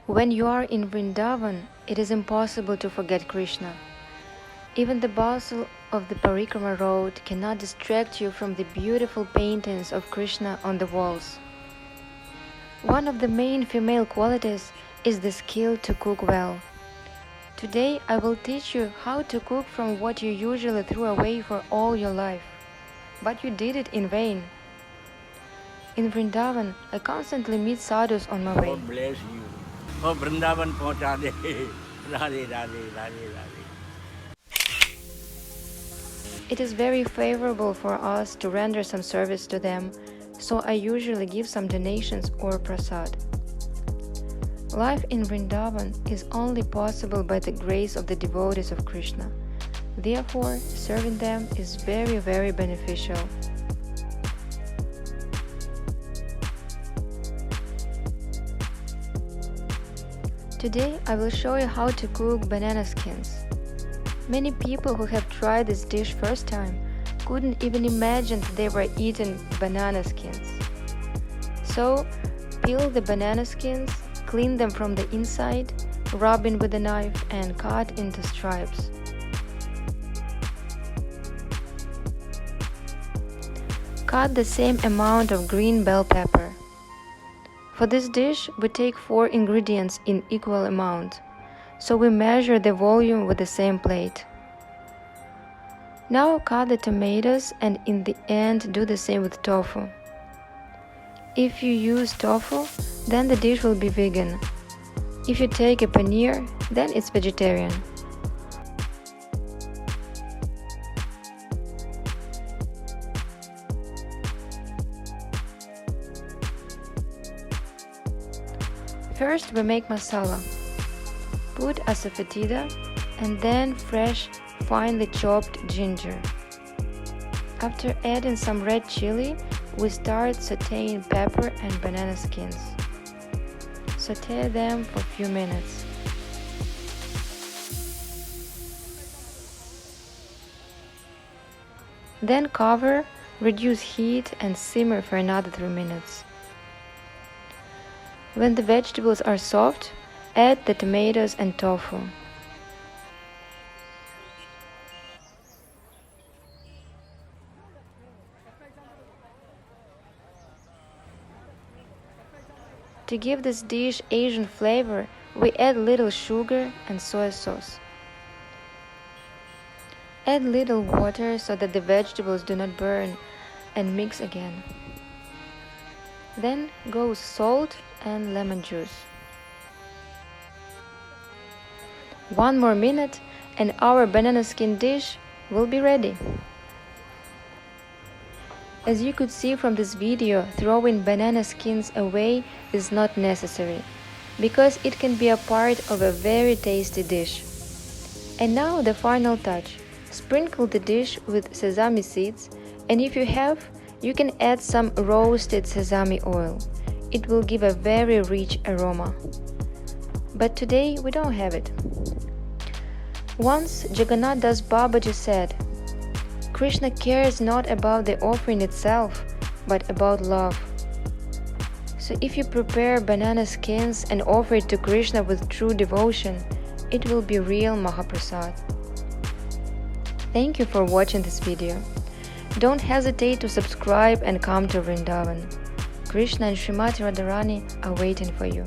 When you are in Vrindavan, it is impossible to forget Krishna. Even the bustle of the Parikrama road cannot distract you from the beautiful paintings of Krishna on the walls. One of the main female qualities is the skill to cook well. Today I will teach you how to cook from what you usually threw away for all your life, but you did it in vain. In Vrindavan, I constantly meet sadhus on my way. God bless you. Oh, Vrindavan pahuncha de. Radhe, Radhe, Radhe, Radhe. It is very favorable for us to render some service to them, so I usually give some donations or prasad. Life in Vrindavan is only possible by the grace of the devotees of Krishna. Therefore, serving them is very, very beneficial. Today I will show you how to cook banana skins. Many people who have tried this dish first time couldn't even imagine they were eating banana skins. So, peel the banana skins, clean them from the inside, rub in with a knife and cut into stripes. Cut the same amount of green bell pepper. For this dish, we take 4 ingredients in equal amount, so we measure the volume with the same plate. Now cut the tomatoes and in the end do the same with tofu. If you use tofu, then the dish will be vegan. If you take a paneer, then it's vegetarian. First we make masala. Put asafoetida and then fresh, finely chopped ginger. After adding some red chili, we start sautéing pepper and banana skins. Sauté them for a few minutes. Then cover, reduce heat and simmer for another 3 minutes. When the vegetables are soft, add the tomatoes and tofu. To give this dish Asian flavor, we add little sugar and soy sauce. Add little water so that the vegetables do not burn and mix again. Then goes salt and lemon juice. 1 more minute and our banana skin dish will be ready. As you could see from this video, throwing banana skins away is not necessary, because it can be a part of a very tasty dish. And now the final touch. Sprinkle the dish with sesame seeds, and if you have, you can add some roasted sesame oil. It will give a very rich aroma. But today we don't have it. Once Jagannath Das Babaji said, Krishna cares not about the offering itself, but about love. So if you prepare banana skins and offer it to Krishna with true devotion, it will be real Mahaprasad. Thank you for watching this video. Don't hesitate to subscribe and come to Vrindavan. Krishna and Srimati Radharani are waiting for you.